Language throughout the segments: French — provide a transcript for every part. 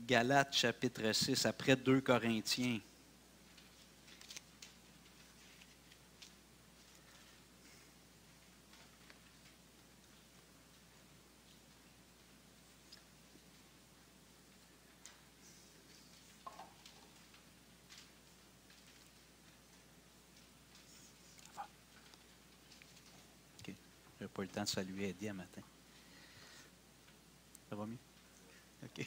Galates chapitre 6, après 2 Corinthiens. OK. Je n'ai pas eu le temps de saluer Eddie un matin. Ça va mieux? OK.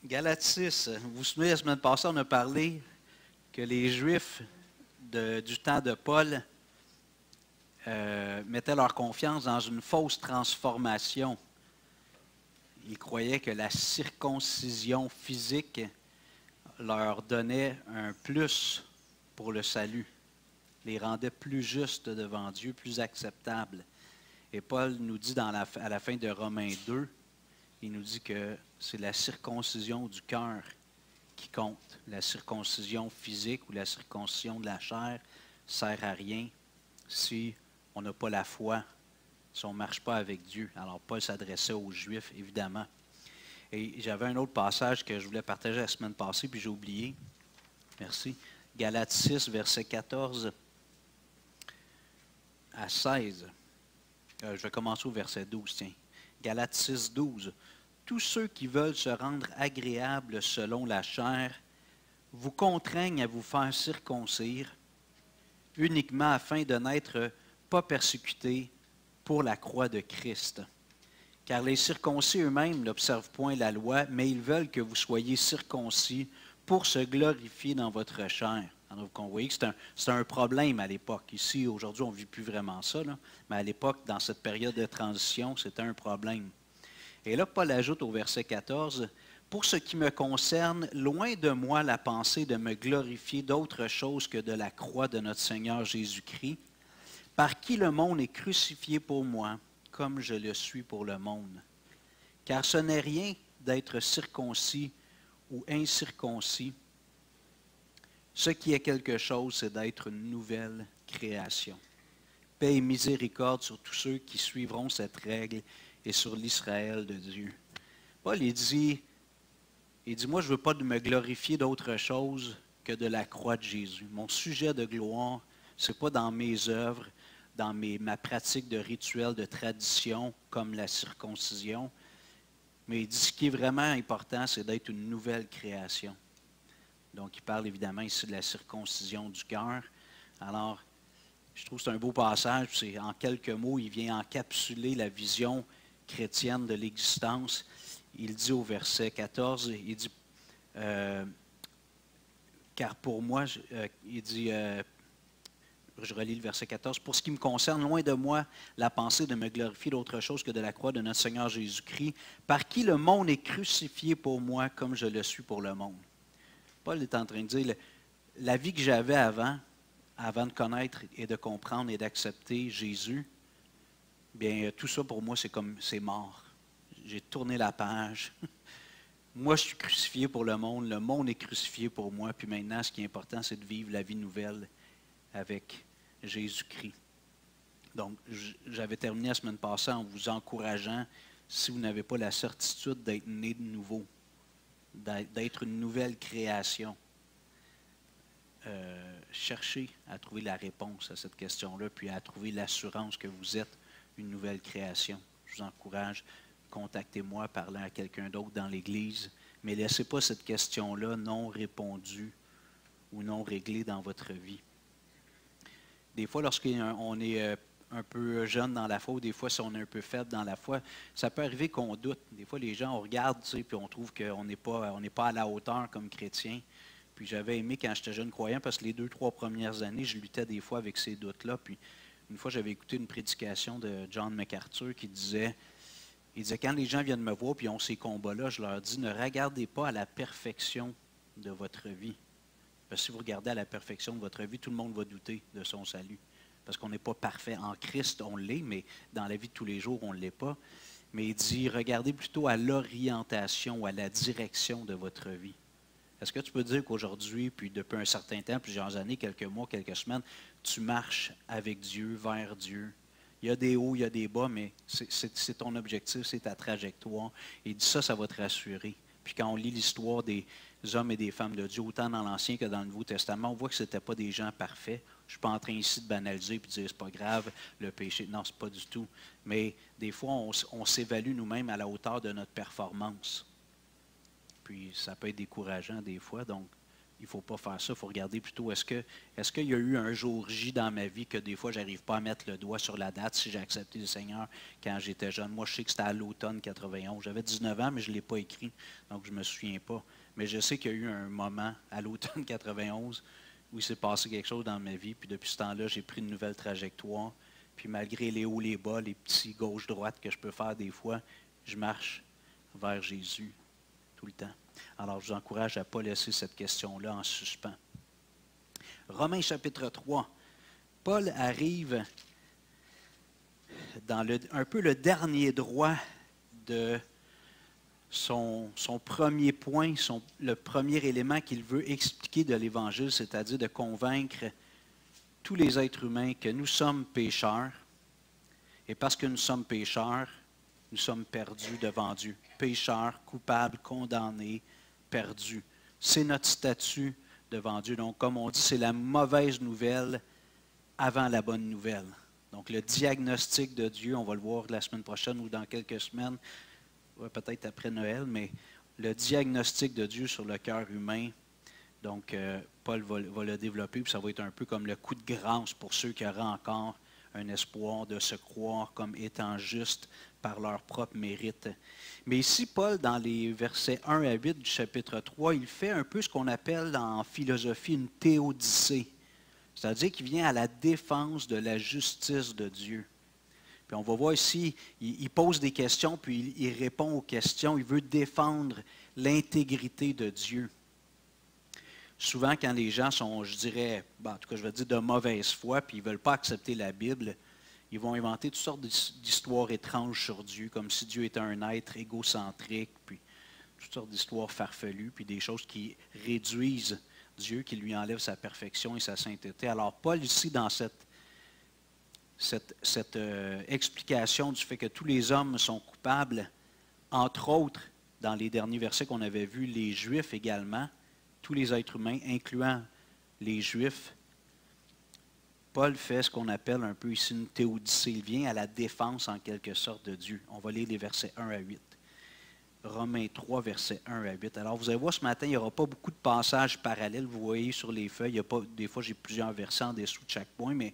Galates 6. Vous vous souvenez, la semaine passée, on a parlé que les Juifs du temps de Paul mettaient leur confiance dans une fausse transformation. Ils croyaient que la circoncision physique leur donnait un plus pour le salut, les rendait plus justes devant Dieu, plus acceptables. Et Paul nous dit à la fin de Romains 2, il nous dit que c'est la circoncision du cœur qui compte. La circoncision physique ou la circoncision de la chair ne sert à rien si on n'a pas la foi, si on ne marche pas avec Dieu. Alors Paul s'adressait aux Juifs, évidemment. Et j'avais un autre passage que je voulais partager la semaine passée, puis j'ai oublié. Merci. Galates 6, versets 14 à 16. Je vais commencer au verset 12, tiens. Galates 6, 12. Tous ceux qui veulent se rendre agréables selon la chair vous contraignent à vous faire circoncire uniquement afin de n'être pas persécutés pour la croix de Christ. Car les circoncis eux-mêmes n'observent point la loi, mais ils veulent que vous soyez circoncis pour se glorifier dans votre chair. Alors, vous voyez que c'est un problème à l'époque. Ici, aujourd'hui, on ne vit plus vraiment ça, là. Mais à l'époque, dans cette période de transition, c'était un problème. Et là, Paul ajoute au verset 14, « Pour ce qui me concerne, loin de moi la pensée de me glorifier d'autre chose que de la croix de notre Seigneur Jésus-Christ, par qui le monde est crucifié pour moi, comme je le suis pour le monde. Car ce n'est rien d'être circoncis ou incirconcis. Ce qui est quelque chose, c'est d'être une nouvelle création. Paix et miséricorde sur tous ceux qui suivront cette règle et sur l'Israël de Dieu. » Paul, il dit, moi, je ne veux pas me glorifier d'autre chose que de la croix de Jésus. Mon sujet de gloire, ce n'est pas dans mes œuvres, dans ma pratique de rituels, de tradition, comme la circoncision. Mais il dit, ce qui est vraiment important, c'est d'être une nouvelle création. Donc, il parle évidemment ici de la circoncision du cœur. Alors, je trouve que c'est un beau passage. C'est, en quelques mots, il vient encapsuler la vision chrétienne de l'existence. Il dit au verset 14, il dit, car pour moi, il dit, je relis le verset 14, « Pour ce qui me concerne, loin de moi la pensée de me glorifier d'autre chose que de la croix de notre Seigneur Jésus-Christ, par qui le monde est crucifié pour moi comme je le suis pour le monde. » Paul est en train de dire, la vie que j'avais avant de connaître et de comprendre et d'accepter Jésus, bien, tout ça pour moi, c'est mort. J'ai tourné la page. Moi, je suis crucifié pour le monde est crucifié pour moi, puis maintenant, ce qui est important, c'est de vivre la vie nouvelle avec Jésus-Christ. Donc, j'avais terminé la semaine passée en vous encourageant, si vous n'avez pas la certitude d'être né de nouveau, d'être une nouvelle création, cherchez à trouver la réponse à cette question-là, puis à trouver l'assurance que vous êtes une nouvelle création. Je vous encourage, contactez-moi, parlez à quelqu'un d'autre dans l'Église, mais ne laissez pas cette question-là non répondue ou non réglée dans votre vie. Des fois, lorsqu'on est un peu jeune dans la foi, ou des fois, si on est un peu faible dans la foi, ça peut arriver qu'on doute. Des fois, les gens, on regarde, tu sais, puis on trouve qu'on n'est pas à la hauteur comme chrétien. Puis j'avais aimé quand j'étais jeune croyant, parce que les 2-3 premières années, je luttais des fois avec ces doutes-là. Puis une fois, j'avais écouté une prédication de John MacArthur qui disait, quand les gens viennent me voir puis ont ces combats-là, je leur dis, ne regardez pas à la perfection de votre vie. Parce que si vous regardez à la perfection de votre vie, tout le monde va douter de son salut. Parce qu'on n'est pas parfait. En Christ, on l'est, mais dans la vie de tous les jours, on ne l'est pas. Mais il dit, regardez plutôt à l'orientation, à la direction de votre vie. Est-ce que tu peux dire qu'aujourd'hui, puis depuis un certain temps, plusieurs années, quelques mois, quelques semaines, tu marches avec Dieu, vers Dieu? Il y a des hauts, il y a des bas, mais c'est ton objectif, c'est ta trajectoire. Et il dit ça va te rassurer. Puis quand on lit l'histoire des hommes et des femmes de Dieu, autant dans l'Ancien que dans le Nouveau Testament, on voit que ce n'étaient pas des gens parfaits. Je ne suis pas en train ici de banaliser et de dire c'est pas grave, le péché. Non, ce n'est pas du tout. Mais des fois, on s'évalue nous-mêmes à la hauteur de notre performance. Puis ça peut être décourageant des fois, donc il ne faut pas faire ça. Il faut regarder plutôt, est-ce qu'il y a eu un jour J dans ma vie que des fois, je n'arrive pas à mettre le doigt sur la date si j'ai accepté le Seigneur quand j'étais jeune. Moi, je sais que c'était à l'automne 91. J'avais 19 ans, mais je ne l'ai pas écrit, donc je ne me souviens pas. Mais je sais qu'il y a eu un moment à l'automne 91 où il s'est passé quelque chose dans ma vie. Puis depuis ce temps-là, j'ai pris une nouvelle trajectoire. Puis malgré les hauts, les bas, les petits gauche-droite que je peux faire des fois, je marche vers Jésus tout le temps. Alors, je vous encourage à ne pas laisser cette question-là en suspens. Romains chapitre 3. Paul arrive dans un peu le dernier droit de son premier point, le premier élément qu'il veut expliquer de l'Évangile, c'est-à-dire de convaincre tous les êtres humains que nous sommes pécheurs. Et parce que nous sommes pécheurs, nous sommes perdus devant Dieu. Pécheurs, coupables, condamnés, perdus. C'est notre statut devant Dieu. Donc, comme on dit, c'est la mauvaise nouvelle avant la bonne nouvelle. Donc, le diagnostic de Dieu, on va le voir la semaine prochaine ou dans quelques semaines, peut-être après Noël, mais le diagnostic de Dieu sur le cœur humain, donc Paul va le développer, puis ça va être un peu comme le coup de grâce pour ceux qui auraient encore un espoir de se croire comme étant justes par leur propre mérite. Mais ici, Paul, dans les versets 1 à 8 du chapitre 3, il fait un peu ce qu'on appelle en philosophie une théodicée, c'est-à-dire qu'il vient à la défense de la justice de Dieu. Puis on va voir ici, il pose des questions, puis il répond aux questions. Il veut défendre l'intégrité de Dieu. Souvent, quand les gens sont, je dirais, en tout cas, je vais dire de mauvaise foi, puis ils ne veulent pas accepter la Bible, ils vont inventer toutes sortes d'histoires étranges sur Dieu, comme si Dieu était un être égocentrique, puis toutes sortes d'histoires farfelues, puis des choses qui réduisent Dieu, qui lui enlèvent sa perfection et sa sainteté. Alors, Paul, ici, dans cette explication du fait que tous les hommes sont coupables, entre autres, dans les derniers versets qu'on avait vus, les Juifs également, tous les êtres humains, incluant les Juifs, Paul fait ce qu'on appelle un peu ici une théodicée. Il vient à la défense en quelque sorte de Dieu. On va lire les versets 1 à 8. Romains 3, versets 1 à 8. Alors, vous allez voir, ce matin, il n'y aura pas beaucoup de passages parallèles. Vous voyez sur les feuilles, il y a pas, des fois, j'ai plusieurs versets en dessous de chaque point, mais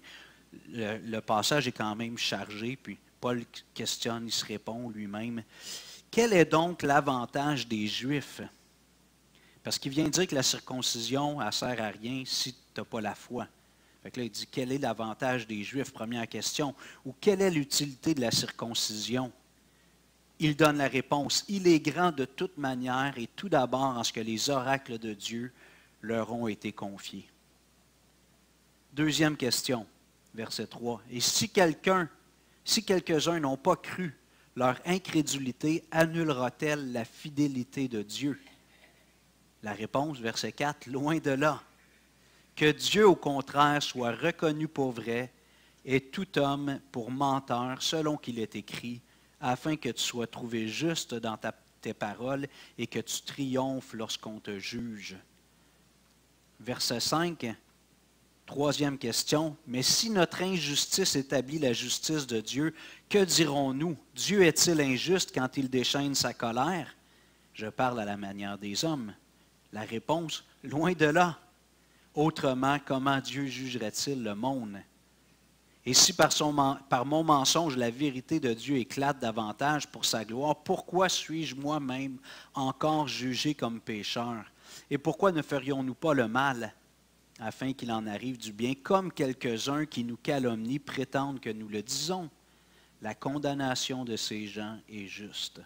le passage est quand même chargé, puis Paul questionne, il se répond lui-même. Quel est donc l'avantage des Juifs? Parce qu'il vient dire que la circoncision, elle ne sert à rien si tu n'as pas la foi. Fait que là, il dit, quel est l'avantage des Juifs? Première question. Ou quelle est l'utilité de la circoncision? Il donne la réponse. Il est grand de toute manière et tout d'abord en ce que les oracles de Dieu leur ont été confiés. Deuxième question. Verset 3. Et si quelques-uns n'ont pas cru, leur incrédulité annulera-t-elle la fidélité de Dieu? La réponse, verset 4, loin de là. Que Dieu, au contraire, soit reconnu pour vrai et tout homme pour menteur, selon qu'il est écrit, afin que tu sois trouvé juste dans tes paroles et que tu triomphes lorsqu'on te juge. Verset 5. Troisième question, mais si notre injustice établit la justice de Dieu, que dirons-nous? Dieu est-il injuste quand il déchaîne sa colère? Je parle à la manière des hommes. La réponse, loin de là. Autrement, comment Dieu jugerait-il le monde? Et si par mon mensonge la vérité de Dieu éclate davantage pour sa gloire, pourquoi suis-je moi-même encore jugé comme pécheur? Et pourquoi ne ferions-nous pas le mal afin qu'il en arrive du bien, comme quelques-uns qui nous calomnient prétendent que nous le disons? La condamnation de ces gens est juste.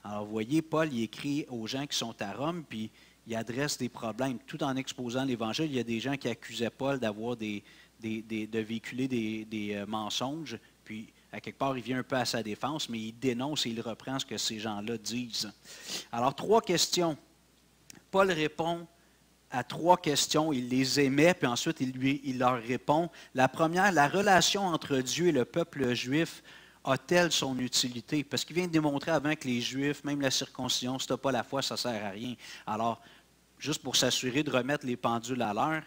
Alors, vous voyez, Paul, il écrit aux gens qui sont à Rome, puis il adresse des problèmes. Tout en exposant l'Évangile, il y a des gens qui accusaient Paul d'avoir de véhiculer des mensonges, puis à quelque part, il vient un peu à sa défense, mais il dénonce et il reprend ce que ces gens-là disent. Alors, trois questions. Paul répond à 3 questions. Il les émet, puis ensuite il leur répond. La première, la relation entre Dieu et le peuple juif a-t-elle son utilité? Parce qu'il vient de démontrer avant que les Juifs, même la circoncision, si tu n'as pas la foi, ça ne sert à rien. Alors, juste pour s'assurer de remettre les pendules à l'heure,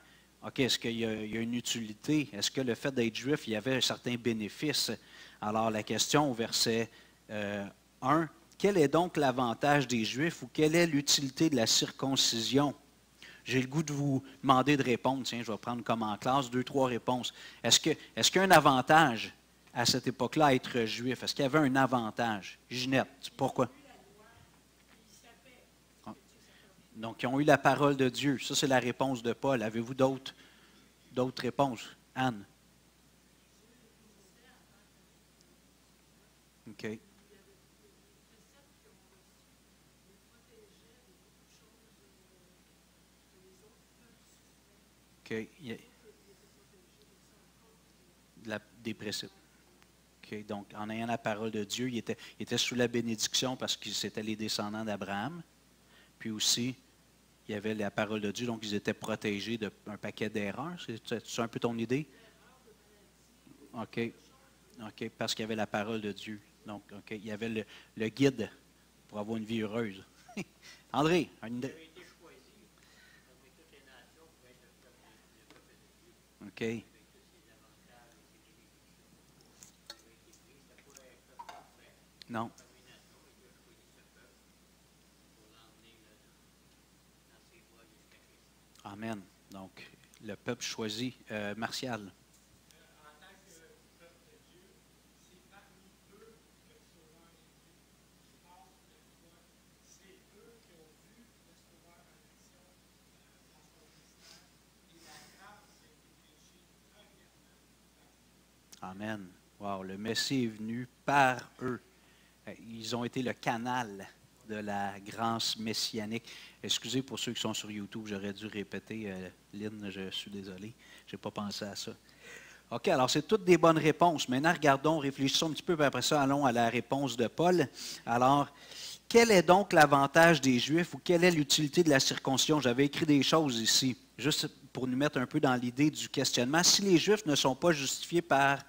OK, est-ce qu'il y a une utilité? Est-ce que le fait d'être juif, il y avait un certain bénéfice? Alors, la question au verset 1, quel est donc l'avantage des Juifs ou quelle est l'utilité de la circoncision? J'ai le goût de vous demander de répondre. Tiens, je vais prendre comme en classe 2, 3 réponses. Est-ce qu'il y a un avantage à cette époque-là à être juif? Est-ce qu'il y avait un avantage? Ginette, pourquoi? Donc, ils ont eu la parole de Dieu. Ça, c'est la réponse de Paul. Avez-vous d'autres réponses? Anne? OK. OK. Des préceptes. OK. Donc, en ayant la parole de Dieu, il était sous la bénédiction parce que c'était les descendants d'Abraham. Puis aussi, il y avait la parole de Dieu, donc ils étaient protégés d'un paquet d'erreurs. C'est un peu ton idée? OK. OK, parce qu'il y avait la parole de Dieu. Donc, OK, il y avait le guide pour avoir une vie heureuse. André, une idée? OK. Non. Amen. Donc, le peuple choisi. Martial. Amen. Wow, le Messie est venu par eux. Ils ont été le canal de la grâce messianique. Excusez pour ceux qui sont sur YouTube, j'aurais dû répéter. Lynn, je suis désolé. Je n'ai pas pensé à ça. OK, alors c'est toutes des bonnes réponses. Maintenant, regardons, réfléchissons un petit peu, puis après ça, allons à la réponse de Paul. Alors, quel est donc l'avantage des Juifs ou quelle est l'utilité de la circoncision? J'avais écrit des choses ici, juste pour nous mettre un peu dans l'idée du questionnement. Si les Juifs ne sont pas justifiés par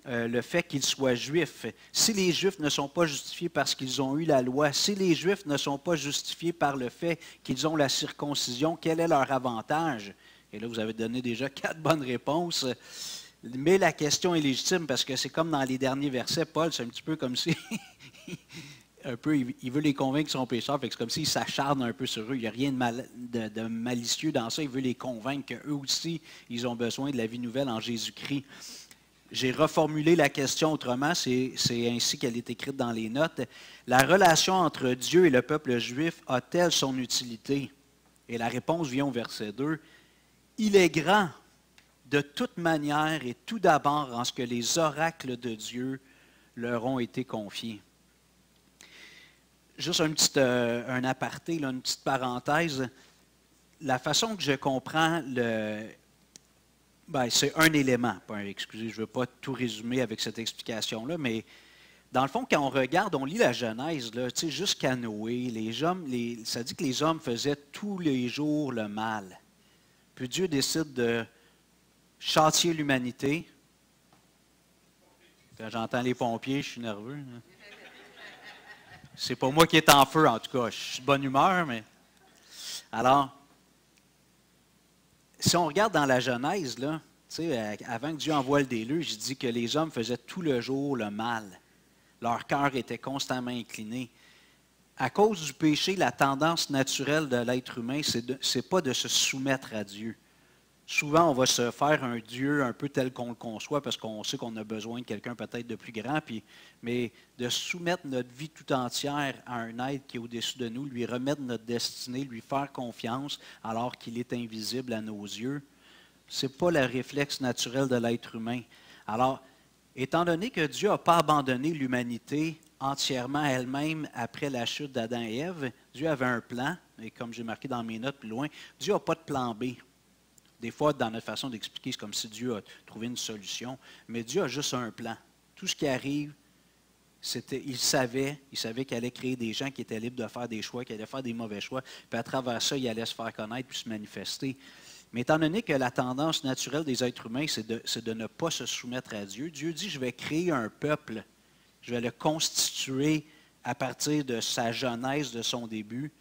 le fait qu'ils soient juifs, si les Juifs ne sont pas justifiés parce qu'ils ont eu la loi, si les Juifs ne sont pas justifiés par le fait qu'ils ont la circoncision, quel est leur avantage? Et là, vous avez donné déjà 4 bonnes réponses. Mais la question est légitime parce que c'est comme dans les derniers versets, Paul, c'est un petit peu comme si il veut les convaincre qu'ils sont pécheurs, c'est comme s'il s'acharne un peu sur eux. Il n'y a rien de malicieux dans ça. Il veut les convaincre qu'eux aussi, ils ont besoin de la vie nouvelle en Jésus-Christ. J'ai reformulé la question autrement, c'est ainsi qu'elle est écrite dans les notes. La relation entre Dieu et le peuple juif a-t-elle son utilité? Et la réponse vient au verset 2. Il est grand de toute manière et tout d'abord en ce que les oracles de Dieu leur ont été confiés. Juste un aparté, là, une petite parenthèse. La façon que je comprends c'est un élément. Excusez, je ne veux pas tout résumer avec cette explication-là, mais dans le fond, quand on regarde, on lit la Genèse, jusqu'à Noé, ça dit que les hommes faisaient tous les jours le mal. Puis Dieu décide de châtier l'humanité. Quand j'entends les pompiers, je suis nerveux. C'est pas moi qui est en feu, en tout cas. Je suis de bonne humeur, mais... Alors, si on regarde dans la Genèse, là, avant que Dieu envoie le déluge, il dit que les hommes faisaient tout le jour le mal. Leur cœur était constamment incliné. À cause du péché, la tendance naturelle de l'être humain, c'est pas de se soumettre à Dieu. Souvent, on va se faire un Dieu un peu tel qu'on le conçoit parce qu'on sait qu'on a besoin de quelqu'un peut-être de plus grand, mais de soumettre notre vie tout entière à un être qui est au-dessus de nous, lui remettre notre destinée, lui faire confiance alors qu'il est invisible à nos yeux, ce n'est pas le réflexe naturel de l'être humain. Alors, étant donné que Dieu n'a pas abandonné l'humanité entièrement à elle-même après la chute d'Adam et Ève, Dieu avait un plan, et comme j'ai marqué dans mes notes plus loin, Dieu n'a pas de plan B. Des fois, dans notre façon d'expliquer, c'est comme si Dieu a trouvé une solution, mais Dieu a juste un plan. Tout ce qui arrive, il savait qu'il allait créer des gens qui étaient libres de faire des choix, qui allaient faire des mauvais choix, puis à travers ça, il allait se faire connaître puis se manifester. Mais étant donné que la tendance naturelle des êtres humains, c'est de ne pas se soumettre à Dieu, Dieu dit, je vais créer un peuple, je vais le constituer à partir de sa jeunesse, de son début.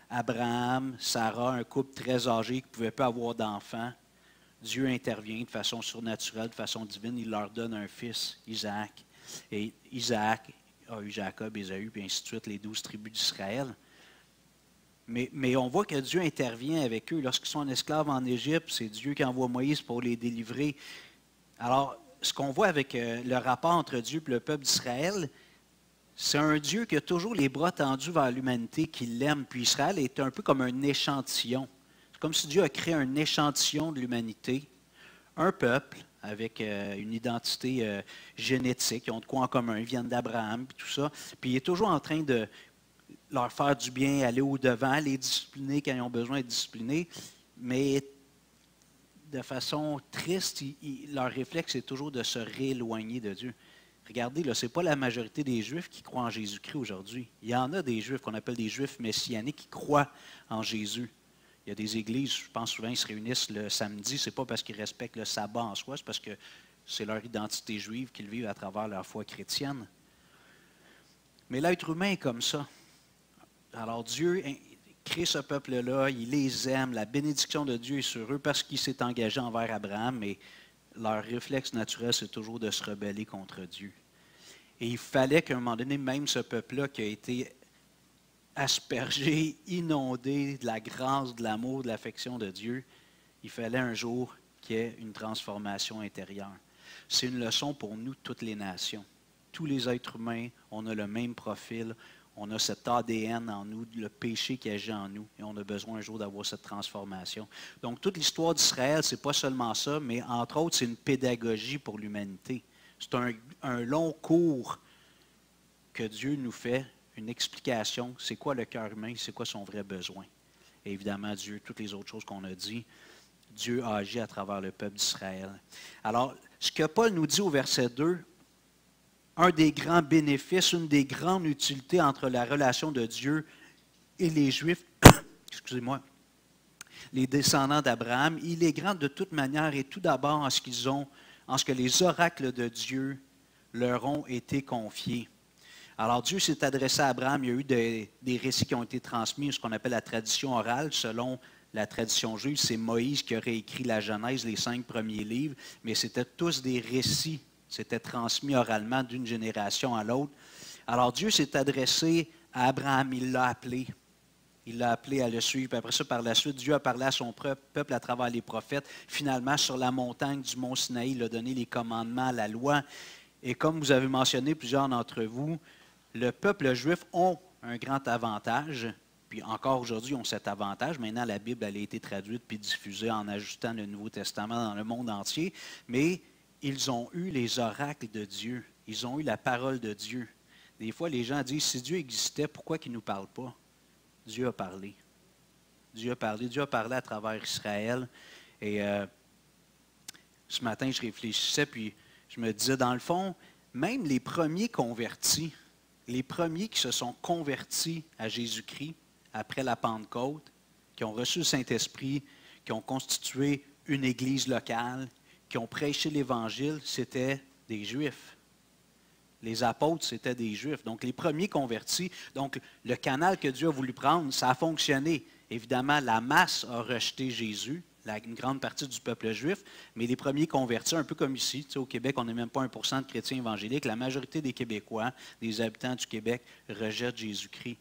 Abraham, Sarah, un couple très âgé qui ne pouvait pas avoir d'enfants. Dieu intervient de façon surnaturelle, de façon divine. Il leur donne un fils, Isaac. Et Isaac a eu Jacob, Ésaü, puis ainsi de suite, les 12 tribus d'Israël. Mais on voit que Dieu intervient avec eux. Lorsqu'ils sont en esclaves en Égypte, c'est Dieu qui envoie Moïse pour les délivrer. Alors, ce qu'on voit avec le rapport entre Dieu et le peuple d'Israël, c'est un Dieu qui a toujours les bras tendus vers l'humanité, qui l'aime. Puis Israël est un peu comme un échantillon. C'est comme si Dieu a créé un échantillon de l'humanité, un peuple avec une identité génétique, ils ont de quoi en commun, ils viennent d'Abraham, puis tout ça. Puis il est toujours en train de leur faire du bien, aller au-devant, les discipliner quand ils ont besoin d'être disciplinés. Mais de façon triste, leur réflexe est toujours de se rééloigner de Dieu. Regardez, ce n'est pas la majorité des Juifs qui croient en Jésus-Christ aujourd'hui. Il y en a des Juifs qu'on appelle des Juifs messianiques qui croient en Jésus. Il y a des églises, je pense souvent, ils se réunissent le samedi. Ce n'est pas parce qu'ils respectent le sabbat en soi, c'est parce que c'est leur identité juive qu'ils vivent à travers leur foi chrétienne. Mais l'être humain est comme ça. Alors Dieu crée ce peuple-là, il les aime, la bénédiction de Dieu est sur eux parce qu'il s'est engagé envers Abraham, mais leur réflexe naturel, c'est toujours de se rebeller contre Dieu. Et il fallait qu'à un moment donné, même ce peuple-là qui a été aspergé, inondé de la grâce, de l'amour, de l'affection de Dieu, il fallait un jour qu'il y ait une transformation intérieure. C'est une leçon pour nous, toutes les nations. Tous les êtres humains, on a le même profil, on a cet ADN en nous, le péché qui agit en nous, et on a besoin un jour d'avoir cette transformation. Donc, toute l'histoire d'Israël, ce n'est pas seulement ça, mais entre autres, c'est une pédagogie pour l'humanité. C'est un long cours que Dieu nous fait, une explication, c'est quoi le cœur humain, c'est quoi son vrai besoin. Et évidemment, Dieu, toutes les autres choses qu'on a dit, Dieu a agi à travers le peuple d'Israël. Alors, ce que Paul nous dit au verset 2, un des grands bénéfices, une des grandes utilités entre la relation de Dieu et les Juifs, excusez-moi, les descendants d'Abraham, il est grand de toute manière et tout d'abord en ce que les oracles de Dieu leur ont été confiés. Alors Dieu s'est adressé à Abraham, il y a eu des récits qui ont été transmis, ce qu'on appelle la tradition orale, selon la tradition juive, c'est Moïse qui aurait écrit la Genèse, les 5 premiers livres, mais c'était tous des récits. C'était transmis oralement d'une génération à l'autre. Alors Dieu s'est adressé à Abraham, il l'a appelé. Il l'a appelé à le suivre. Puis après ça, par la suite, Dieu a parlé à son peuple à travers les prophètes. Finalement, sur la montagne du mont Sinaï, il a donné les commandements, la loi. Et comme vous avez mentionné, plusieurs d'entre vous, le peuple juif a un grand avantage. Puis encore aujourd'hui, ils ont cet avantage. Maintenant, la Bible elle a été traduite puis diffusée en ajoutant le Nouveau Testament dans le monde entier. Mais ils ont eu les oracles de Dieu. Ils ont eu la parole de Dieu. Des fois, les gens disent, si Dieu existait, pourquoi il ne nous parle pas? Dieu a parlé. Dieu a parlé. Dieu a parlé à travers Israël. Et ce matin, je réfléchissais, puis je me disais, dans le fond, même les premiers convertis, les premiers qui se sont convertis à Jésus-Christ après la Pentecôte, qui ont reçu le Saint-Esprit, qui ont constitué une église locale, qui ont prêché l'Évangile, c'était des Juifs. Les apôtres, c'était des Juifs. Donc, les premiers convertis, donc le canal que Dieu a voulu prendre, ça a fonctionné. Évidemment, la masse a rejeté Jésus, une grande partie du peuple juif, mais les premiers convertis, un peu comme ici, tu sais, au Québec, on n'est même pas 1% de chrétiens évangéliques. La majorité des Québécois, des habitants du Québec, rejettent Jésus-Christ.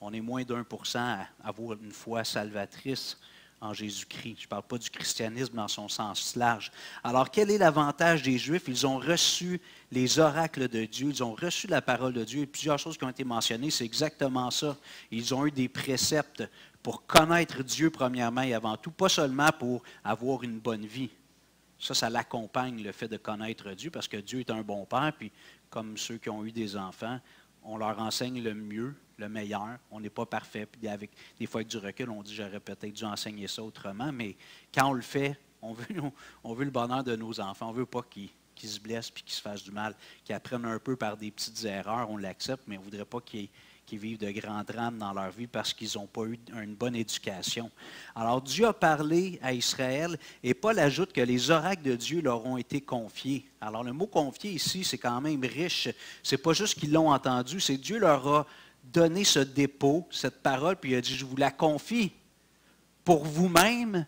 On est moins d'1% à avoir une foi salvatrice en Jésus-Christ. Je ne parle pas du christianisme dans son sens large. Alors, quel est l'avantage des Juifs? Ils ont reçu les oracles de Dieu, ils ont reçu la parole de Dieu. Et plusieurs choses qui ont été mentionnées, c'est exactement ça. Ils ont eu des préceptes pour connaître Dieu premièrement et avant tout, pas seulement pour avoir une bonne vie. Ça l'accompagne, le fait de connaître Dieu, parce que Dieu est un bon père, puis comme ceux qui ont eu des enfants, on leur enseigne le mieux, le meilleur. On n'est pas parfait. Puis des fois, avec du recul, on dit j'aurais peut-être dû enseigner ça autrement. Mais quand on le fait, on veut le bonheur de nos enfants. On ne veut pas qu'ils qu'ils se blessent puis qu'ils se fassent du mal, qu'ils apprennent un peu par des petites erreurs, on l'accepte, mais on ne voudrait pas qu'ils vivent de grands drames dans leur vie parce qu'ils n'ont pas eu une bonne éducation. Alors Dieu a parlé à Israël et Paul ajoute que les oracles de Dieu leur ont été confiés. Alors le mot confié ici, c'est quand même riche. Ce n'est pas juste qu'ils l'ont entendu, c'est Dieu leur a donné ce dépôt, cette parole, puis il a dit, je vous la confie pour vous-même,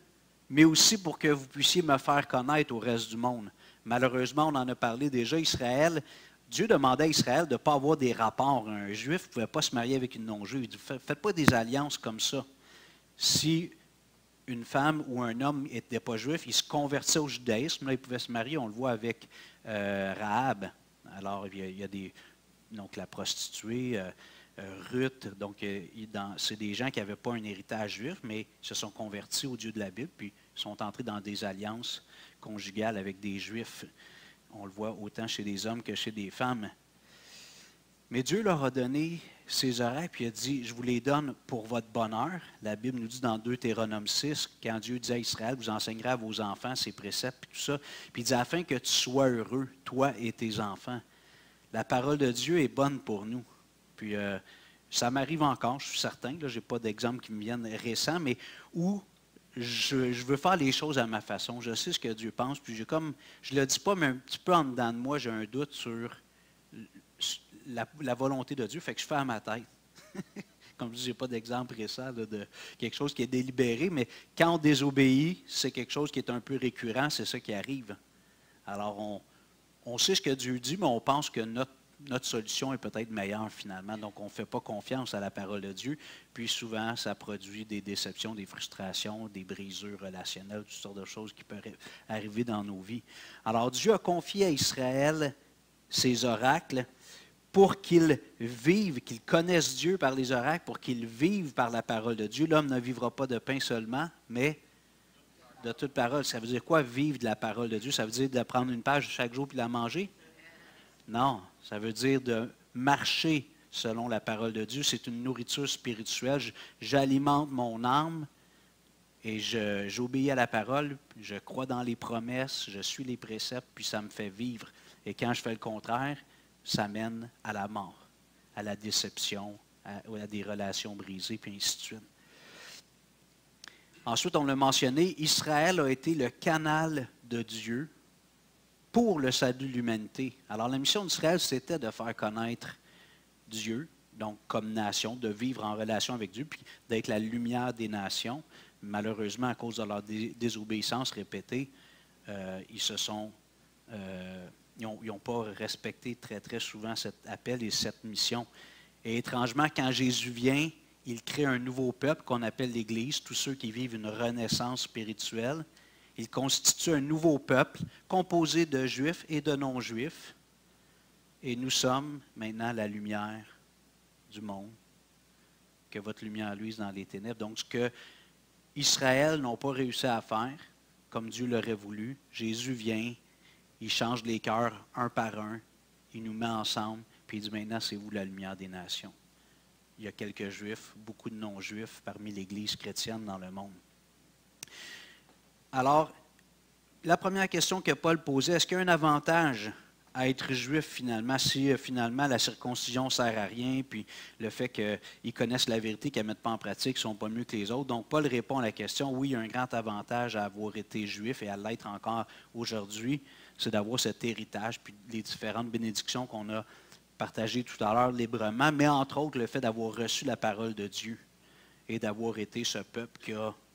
mais aussi pour que vous puissiez me faire connaître au reste du monde. Malheureusement, on en a parlé déjà, Israël, Dieu demandait à Israël de ne pas avoir des rapports. Un juif ne pouvait pas se marier avec une non-juive. Il dit, faites pas des alliances comme ça. Si une femme ou un homme n'était pas juif, il se convertissait au judaïsme, là, il pouvait se marier, on le voit avec Rahab. Alors, il y a donc la prostituée, Ruth, donc c'est des gens qui n'avaient pas un héritage juif, mais se sont convertis au Dieu de la Bible, puis sont entrés dans des alliances conjugales avec des juifs. On le voit autant chez des hommes que chez des femmes. Mais Dieu leur a donné ses oracles, puis il a dit, je vous les donne pour votre bonheur. La Bible nous dit dans Deutéronome 6, quand Dieu dit à Israël, vous enseignerez à vos enfants ses préceptes, puis tout ça. Puis il dit, afin que tu sois heureux, toi et tes enfants. La parole de Dieu est bonne pour nous. Puis ça m'arrive encore, je suis certain, je n'ai pas d'exemple qui me viennent récents, mais où je veux faire les choses à ma façon. Je sais ce que Dieu pense, puis je ne le dis pas, mais un petit peu en dedans de moi, j'ai un doute sur la volonté de Dieu, fait que je fais à ma tête. Comme je dis, je n'ai pas d'exemple récent de quelque chose qui est délibéré, mais quand on désobéit, c'est quelque chose qui est un peu récurrent, c'est ça qui arrive. Alors, on sait ce que Dieu dit, mais on pense que notre solution est peut-être meilleure finalement. Donc, on ne fait pas confiance à la parole de Dieu. Puis souvent, ça produit des déceptions, des frustrations, des brisures relationnelles, toutes sortes de choses qui peuvent arriver dans nos vies. Alors, Dieu a confié à Israël ses oracles pour qu'ils vivent, qu'ils connaissent Dieu par les oracles, pour qu'ils vivent par la parole de Dieu. L'homme ne vivra pas de pain seulement, mais de toute parole. Ça veut dire quoi, vivre de la parole de Dieu? Ça veut dire de prendre une page chaque jour et la manger? Non, ça veut dire de marcher selon la parole de Dieu. C'est une nourriture spirituelle. J'alimente mon âme et j'obéis à la parole. Je crois dans les promesses, je suis les préceptes, puis ça me fait vivre. Et quand je fais le contraire, ça mène à la mort, à la déception, à des relations brisées, puis ainsi de suite. Ensuite, on l'a mentionné, Israël a été le canal de Dieu pour le salut de l'humanité. Alors, la mission d'Israël, c'était de faire connaître Dieu, donc comme nation, de vivre en relation avec Dieu, puis d'être la lumière des nations. Malheureusement, à cause de leur désobéissance répétée, ils n'ont pas respecté très, très souvent cet appel et cette mission. Et étrangement, quand Jésus vient, il crée un nouveau peuple qu'on appelle l'Église, tous ceux qui vivent une renaissance spirituelle. Il constitue un nouveau peuple composé de Juifs et de non-Juifs. Et nous sommes maintenant la lumière du monde. Que votre lumière luise dans les ténèbres. Donc, ce que Israël n'a pas réussi à faire, comme Dieu l'aurait voulu, Jésus vient, il change les cœurs un par un, il nous met ensemble, puis il dit maintenant, c'est vous la lumière des nations. Il y a quelques Juifs, beaucoup de non-Juifs parmi l'Église chrétienne dans le monde. Alors, la première question que Paul posait, est-ce qu'il y a un avantage à être juif finalement, si finalement la circoncision ne sert à rien, puis le fait qu'ils connaissent la vérité, qu'ils ne la mettent pas en pratique, ils ne sont pas mieux que les autres. Donc, Paul répond à la question, oui, il y a un grand avantage à avoir été juif et à l'être encore aujourd'hui, c'est d'avoir cet héritage, puis les différentes bénédictions qu'on a partagées tout à l'heure librement, mais entre autres le fait d'avoir reçu la parole de Dieu et d'avoir été ce peuple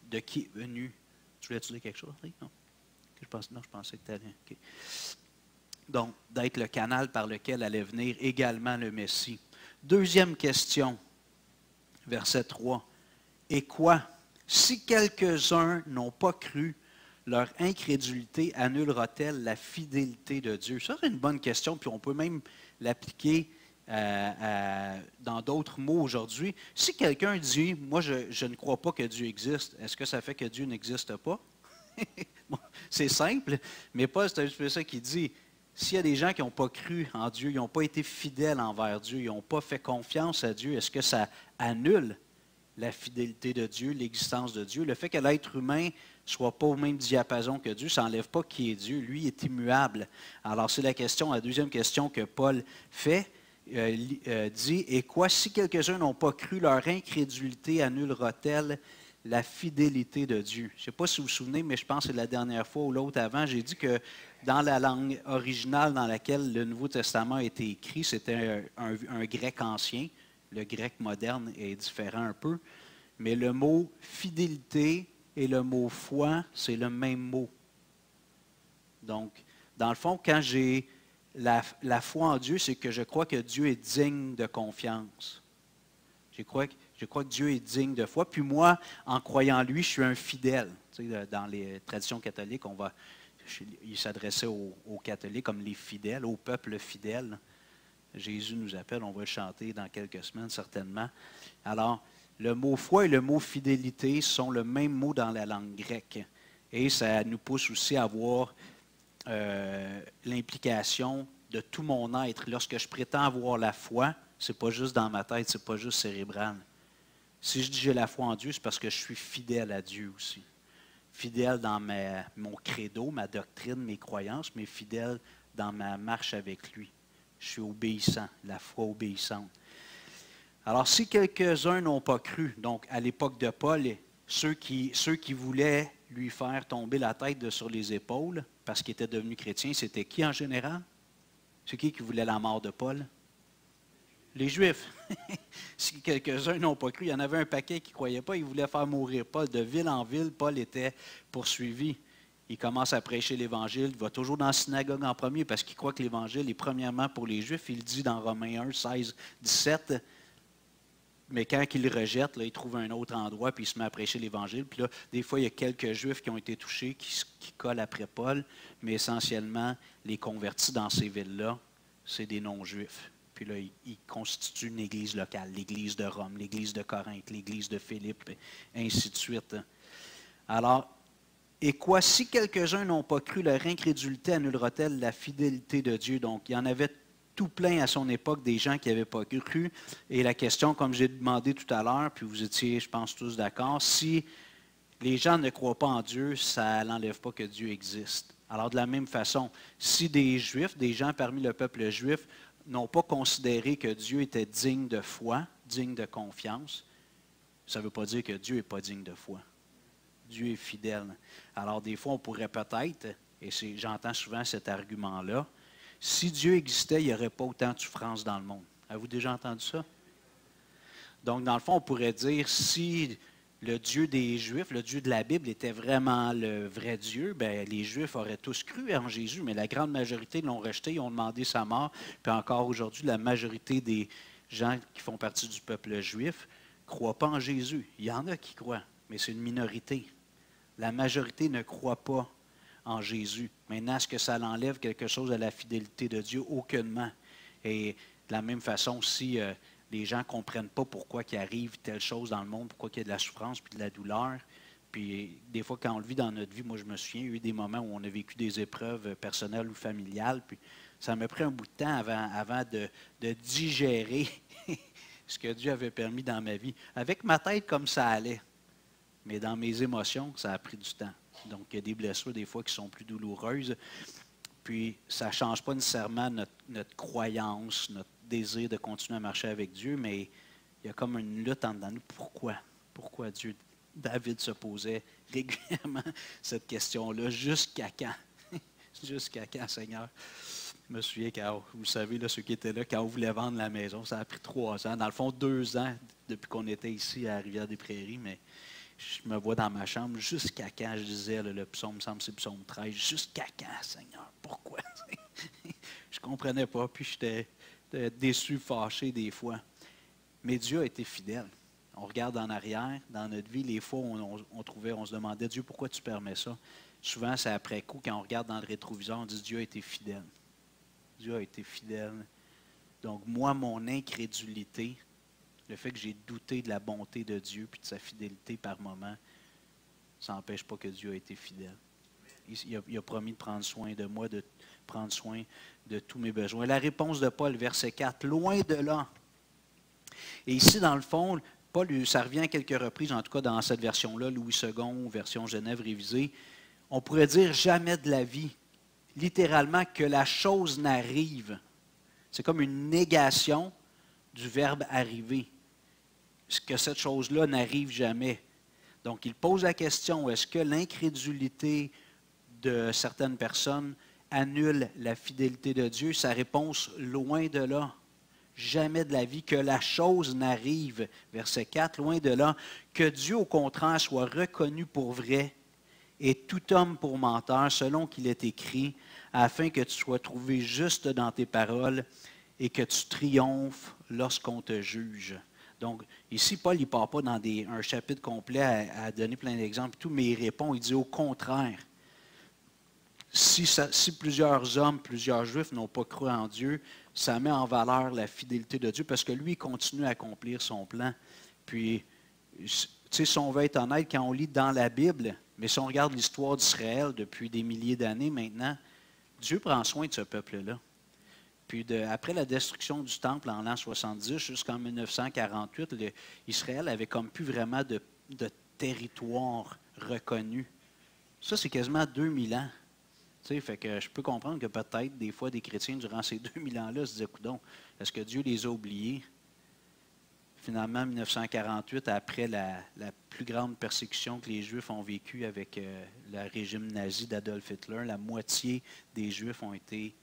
de qui est venu. Tu voulais-tu dire quelque chose? Non? Je pensais que tu allais. Okay. Donc, d'être le canal par lequel allait venir également le Messie. Deuxième question, verset 3. Et quoi? Si quelques-uns n'ont pas cru, leur incrédulité annulera-t-elle la fidélité de Dieu? Ça, c'est une bonne question, puis on peut même l'appliquer dans d'autres mots aujourd'hui. Si quelqu'un dit, moi, je ne crois pas que Dieu existe, est-ce que ça fait que Dieu n'existe pas? Bon, c'est simple, mais Paul, c'est un peu ça qu'il dit. S'il y a des gens qui n'ont pas cru en Dieu, ils n'ont pas été fidèles envers Dieu, ils n'ont pas fait confiance à Dieu, est-ce que ça annule la fidélité de Dieu, l'existence de Dieu. Le fait que l'être humain ne soit pas au même diapason que Dieu, ça n'enlève pas qui est Dieu. Lui est immuable. Alors, c'est la deuxième question que Paul fait, dit, « Et quoi, si quelques-uns n'ont pas cru, leur incrédulité annulera-t-elle la fidélité de Dieu? » Je ne sais pas si vous vous souvenez, mais je pense que c'est la dernière fois ou l'autre avant, j'ai dit que dans la langue originale dans laquelle le Nouveau Testament a été écrit, c'était un grec ancien. Le grec moderne est différent un peu, mais le mot fidélité et le mot foi, c'est le même mot. Donc, dans le fond, quand j'ai la foi en Dieu, c'est que je crois que Dieu est digne de confiance. Je crois que Dieu est digne de foi. Puis moi, en croyant en lui, je suis un fidèle. Tu sais, dans les traditions catholiques, il s'adressait aux catholiques comme les fidèles, au peuple fidèle. Jésus nous appelle, on va le chanter dans quelques semaines certainement. Alors, le mot foi et le mot fidélité sont le même mot dans la langue grecque. Et ça nous pousse aussi à voir l'implication de tout mon être. Lorsque je prétends avoir la foi, ce n'est pas juste dans ma tête, ce n'est pas juste cérébral. Si je dis j'ai la foi en Dieu, c'est parce que je suis fidèle à Dieu aussi. Fidèle dans mon credo, ma doctrine, mes croyances, mais fidèle dans ma marche avec lui. Je suis obéissant, la foi obéissante. Alors, si quelques-uns n'ont pas cru, donc à l'époque de Paul, ceux qui voulaient lui faire tomber la tête sur les épaules parce qu'il était devenu chrétien, c'était qui en général? C'est qui voulait la mort de Paul? Les Juifs. Si quelques-uns n'ont pas cru, il y en avait un paquet qui ne croyaient pas, ils voulaient faire mourir Paul. De ville en ville, Paul était poursuivi. Il commence à prêcher l'Évangile, il va toujours dans la synagogue en premier parce qu'il croit que l'Évangile est premièrement pour les Juifs. Il dit dans Romains 1, 16, 17, mais quand il le rejette, là, il trouve un autre endroit puis il se met à prêcher l'Évangile. Puis là, des fois, il y a quelques Juifs qui ont été touchés, qui collent après Paul, mais essentiellement, les convertis dans ces villes-là, c'est des non-Juifs. Puis là, il constitue une église locale, l'église de Rome, l'église de Corinthe, l'église de Philippe, et ainsi de suite. Alors, et quoi, si quelques-uns n'ont pas cru, leur incrédulité annulera-t-elle la fidélité de Dieu? Donc, il y en avait tout plein à son époque des gens qui n'avaient pas cru. Et la question, comme j'ai demandé tout à l'heure, puis vous étiez, je pense, tous d'accord, si les gens ne croient pas en Dieu, ça n'enlève pas que Dieu existe. Alors, de la même façon, si des Juifs, des gens parmi le peuple juif, n'ont pas considéré que Dieu était digne de foi, digne de confiance, ça ne veut pas dire que Dieu n'est pas digne de foi. Dieu est fidèle. Alors, des fois, on pourrait peut-être, et j'entends souvent cet argument-là, si Dieu existait, il n'y aurait pas autant de souffrance dans le monde. Avez-vous déjà entendu ça? Donc, dans le fond, on pourrait dire, si le Dieu des Juifs, le Dieu de la Bible, était vraiment le vrai Dieu, bien, les Juifs auraient tous cru en Jésus, mais la grande majorité l'ont rejeté, ils ont demandé sa mort. Puis encore aujourd'hui, la majorité des gens qui font partie du peuple juif ne croient pas en Jésus. Il y en a qui croient, mais c'est une minorité. La majorité ne croit pas en Jésus. Maintenant, est-ce que ça l'enlève quelque chose à la fidélité de Dieu? Aucunement. Et de la même façon, si les gens ne comprennent pas pourquoi il arrive telle chose dans le monde, pourquoi il y a de la souffrance puis de la douleur, puis des fois, quand on le vit dans notre vie, moi je me souviens, il y a eu des moments où on a vécu des épreuves personnelles ou familiales, puis ça m'a pris un bout de temps avant de digérer ce que Dieu avait permis dans ma vie. Avec ma tête, comme ça allait. Mais dans mes émotions, ça a pris du temps. Donc, il y a des blessures, des fois, qui sont plus douloureuses. Puis, ça ne change pas nécessairement notre croyance, notre désir de continuer à marcher avec Dieu, mais il y a comme une lutte en dedans de nous. Pourquoi? Pourquoi Dieu? David se posait régulièrement cette question-là. Jusqu'à quand? Jusqu'à quand, Seigneur? Je me souviens, quand, vous savez, là, ceux qui étaient là, quand on voulait vendre la maison, ça a pris 3 ans. Dans le fond, 2 ans depuis qu'on était ici à Rivière-des-Prairies, mais je me vois dans ma chambre, jusqu'à quand, je disais, le psaume, semble c'est le psaume 13, jusqu'à quand, Seigneur? Pourquoi? Je ne comprenais pas, puis j'étais déçu, fâché des fois. Mais Dieu a été fidèle. On regarde en arrière, dans notre vie, les fois où on se demandait, Dieu, pourquoi tu permets ça? Souvent, c'est après coup, quand on regarde dans le rétroviseur, on dit, Dieu a été fidèle. Dieu a été fidèle. Donc, moi, mon incrédulité, le fait que j'ai douté de la bonté de Dieu puis de sa fidélité par moment, ça n'empêche pas que Dieu a été fidèle. Il a promis de prendre soin de moi, de prendre soin de tous mes besoins. La réponse de Paul, verset 4, loin de là. Et ici, dans le fond, Paul, ça revient à quelques reprises, en tout cas dans cette version-là, Louis II, version Genève révisée. On pourrait dire jamais de la vie. Littéralement, que la chose n'arrive. C'est comme une négation du verbe arriver. Que cette chose-là n'arrive jamais. Donc, il pose la question, est-ce que l'incrédulité de certaines personnes annule la fidélité de Dieu? Sa réponse, loin de là. Jamais de la vie, que la chose n'arrive. Verset 4, loin de là. Que Dieu, au contraire, soit reconnu pour vrai et tout homme pour menteur, selon qu'il est écrit, afin que tu sois trouvé juste dans tes paroles et que tu triomphes lorsqu'on te juge. Donc, ici, Paul, il ne part pas dans un chapitre complet à donner plein d'exemples, et tout, mais il répond, il dit au contraire. Si plusieurs hommes, plusieurs Juifs n'ont pas cru en Dieu, ça met en valeur la fidélité de Dieu parce que lui, il continue à accomplir son plan. Puis, tu sais, si on veut être honnête, quand on lit dans la Bible, mais si on regarde l'histoire d'Israël depuis des milliers d'années maintenant, Dieu prend soin de ce peuple-là. Puis après la destruction du temple en l'an 70 jusqu'en 1948, Israël avait comme plus vraiment de territoire reconnu. Ça, c'est quasiment 2000 ans. Tu sais, fait que je peux comprendre que peut-être des fois des chrétiens durant ces 2000 ans-là se disaient, coudonc, est-ce que Dieu les a oubliés? Finalement, en 1948, après la plus grande persécution que les Juifs ont vécue avec le régime nazi d'Adolf Hitler, la moitié des Juifs ont été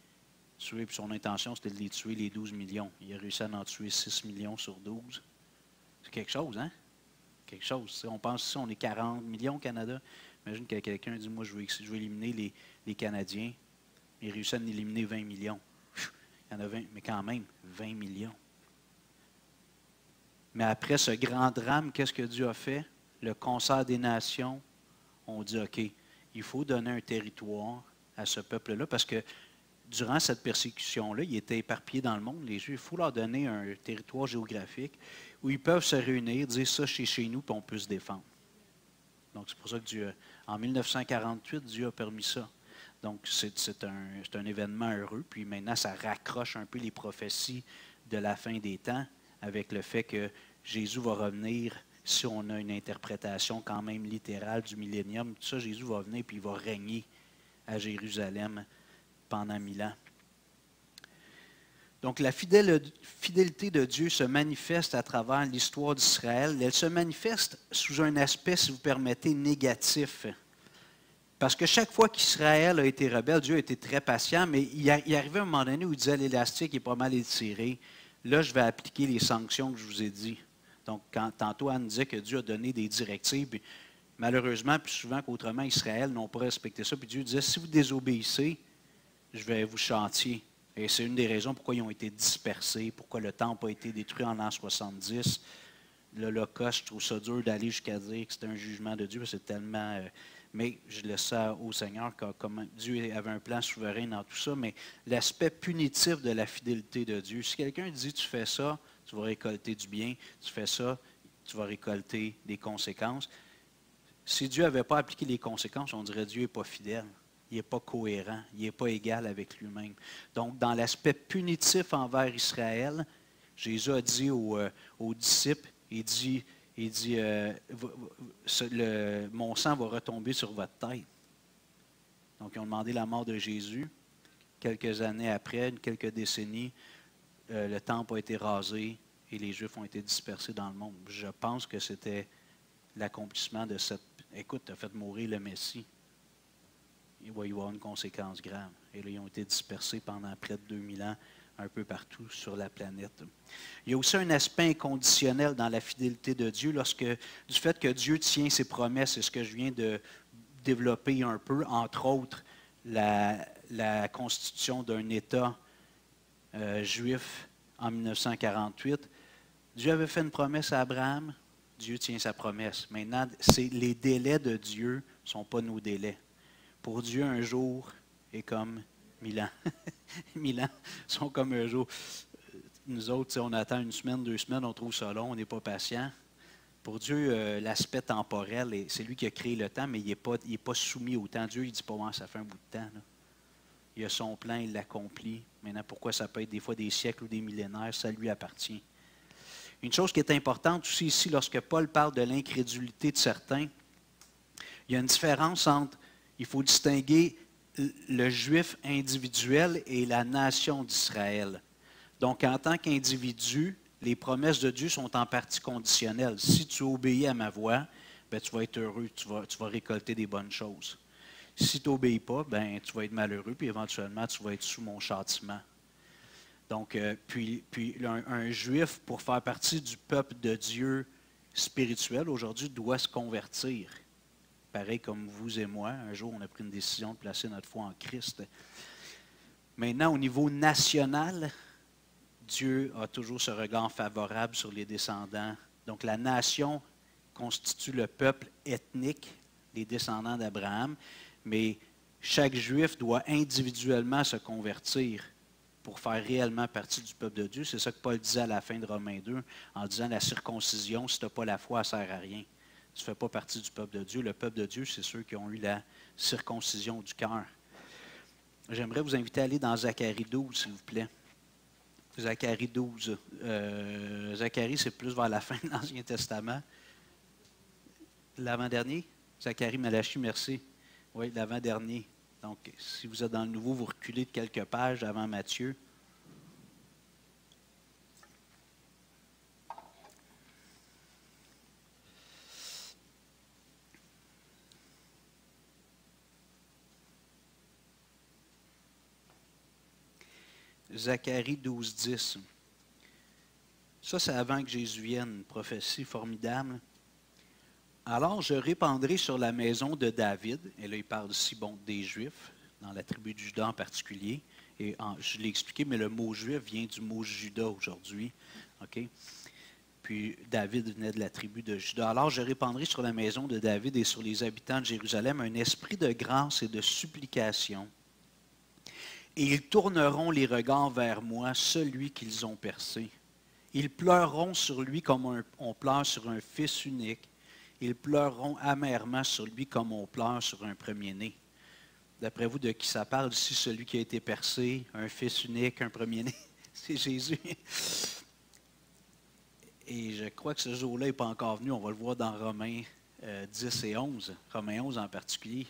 tués. Puis son intention, c'était de les tuer les 12 millions. Il a réussi à en tuer 6 millions sur 12. C'est quelque chose, hein? Quelque chose. On pense ici, on est 40 millions au Canada. Imagine que quelqu'un dit, moi, je veux éliminer les Canadiens. Il réussit à en éliminer 20 millions. Il y en a 20, mais quand même, 20 millions. Mais après ce grand drame, qu'est-ce que Dieu a fait? Le concert des nations ont dit, OK, il faut donner un territoire à ce peuple-là parce que durant cette persécution-là, ils étaient éparpillés dans le monde, les Juifs. Il faut leur donner un territoire géographique où ils peuvent se réunir, dire ça chez nous, puis on peut se défendre. Donc, c'est pour ça que Dieu, en 1948, Dieu a permis ça. Donc, c'est un événement heureux. Puis maintenant, ça raccroche un peu les prophéties de la fin des temps avec le fait que Jésus va revenir, si on a une interprétation quand même littérale du millénium, tout ça, Jésus va venir puis il va régner à Jérusalem pendant 1000 ans. Donc, la fidélité de Dieu se manifeste à travers l'histoire d'Israël. Elle se manifeste sous un aspect, si vous permettez, négatif. Parce que chaque fois qu'Israël a été rebelle, Dieu a été très patient, mais il arrivait un moment donné où il disait l'élastique est pas mal étiré. Là, je vais appliquer les sanctions que je vous ai dit. Donc, tantôt Anne disait que Dieu a donné des directives, puis malheureusement, plus souvent qu'autrement, Israël n'ont pas respecté ça. Puis Dieu disait, si vous désobéissez, je vais vous châtier. Et c'est une des raisons pourquoi ils ont été dispersés, pourquoi le temple a été détruit en l'an 70. L'Holocauste, je trouve ça dur d'aller jusqu'à dire que c'est un jugement de Dieu, c'est tellement... mais je laisse ça au Seigneur, comme Dieu avait un plan souverain dans tout ça, mais l'aspect punitif de la fidélité de Dieu. Si quelqu'un dit, tu fais ça, tu vas récolter du bien, tu fais ça, tu vas récolter des conséquences. Si Dieu n'avait pas appliqué les conséquences, on dirait que Dieu n'est pas fidèle. Il n'est pas cohérent, il n'est pas égal avec lui-même. Donc, dans l'aspect punitif envers Israël, Jésus a dit aux disciples, il dit mon sang va retomber sur votre tête. Donc, ils ont demandé la mort de Jésus. Quelques années après, quelques décennies, le temple a été rasé et les Juifs ont été dispersés dans le monde. Je pense que c'était l'accomplissement de cette... Écoute, tu as fait mourir le Messie. Il va y avoir une conséquence grave. Et là, ils ont été dispersés pendant près de 2000 ans, un peu partout sur la planète. Il y a aussi un aspect inconditionnel dans la fidélité de Dieu, du fait que Dieu tient ses promesses, c'est ce que je viens de développer un peu, entre autres, la constitution d'un État juif en 1948. Dieu avait fait une promesse à Abraham, Dieu tient sa promesse. Maintenant, les délais de Dieu ne sont pas nos délais. Pour Dieu, un jour est comme 1000 ans. 1000 ans sont comme un jour. Nous autres, on attend une semaine, 2 semaines, on trouve ça long, on n'est pas patient. Pour Dieu, l'aspect temporel, c'est lui qui a créé le temps, mais il n'est pas soumis au temps. Dieu, il ne dit pas, ouais, ça fait un bout de temps. Là. Il a son plan, il l'accomplit. Maintenant, pourquoi ça peut être des fois des siècles ou des millénaires, ça lui appartient. Une chose qui est importante aussi ici, lorsque Paul parle de l'incrédulité de certains, il y a une différence entre, il faut distinguer le juif individuel et la nation d'Israël. Donc, en tant qu'individu, les promesses de Dieu sont en partie conditionnelles. Si tu obéis à ma voix, ben, tu vas être heureux, tu vas récolter des bonnes choses. Si tu n'obéis pas, ben, tu vas être malheureux, puis éventuellement, tu vas être sous mon châtiment. Donc, puis un juif, pour faire partie du peuple de Dieu spirituel, aujourd'hui, doit se convertir. Pareil comme vous et moi, un jour, on a pris une décision de placer notre foi en Christ. Maintenant, au niveau national, Dieu a toujours ce regard favorable sur les descendants. Donc, la nation constitue le peuple ethnique, les descendants d'Abraham, mais chaque juif doit individuellement se convertir pour faire réellement partie du peuple de Dieu. C'est ça que Paul disait à la fin de Romains 2, en disant la circoncision, si tu n'as pas la foi, ça ne sert à rien. Tu ne fais pas partie du peuple de Dieu. Le peuple de Dieu, c'est ceux qui ont eu la circoncision du cœur. J'aimerais vous inviter à aller dans Zacharie 12, s'il vous plaît. Zacharie 12. Zacharie, c'est plus vers la fin de l'Ancien Testament. L'avant-dernier? Zacharie, Malachie, merci. Oui, l'avant-dernier. Donc, si vous êtes dans le Nouveau, vous reculez de quelques pages avant Matthieu. Zacharie 12, 10. Ça, c'est avant que Jésus vienne, une prophétie formidable. Alors, je répandrai sur la maison de David, et là, il parle ici, bon, des Juifs, dans la tribu de Juda en particulier, et je l'ai expliqué, mais le mot juif vient du mot Juda aujourd'hui. OK? Puis David venait de la tribu de Juda. Alors, je répandrai sur la maison de David et sur les habitants de Jérusalem un esprit de grâce et de supplication. Et ils tourneront les regards vers moi, celui qu'ils ont percé. Ils pleureront sur lui comme on pleure sur un fils unique. Ils pleureront amèrement sur lui comme on pleure sur un premier-né. D'après vous, de qui ça parle ici, celui qui a été percé, un fils unique, un premier-né? C'est Jésus. Et je crois que ce jour-là n'est pas encore venu. On va le voir dans Romains 10 et 11. Romains 11 en particulier.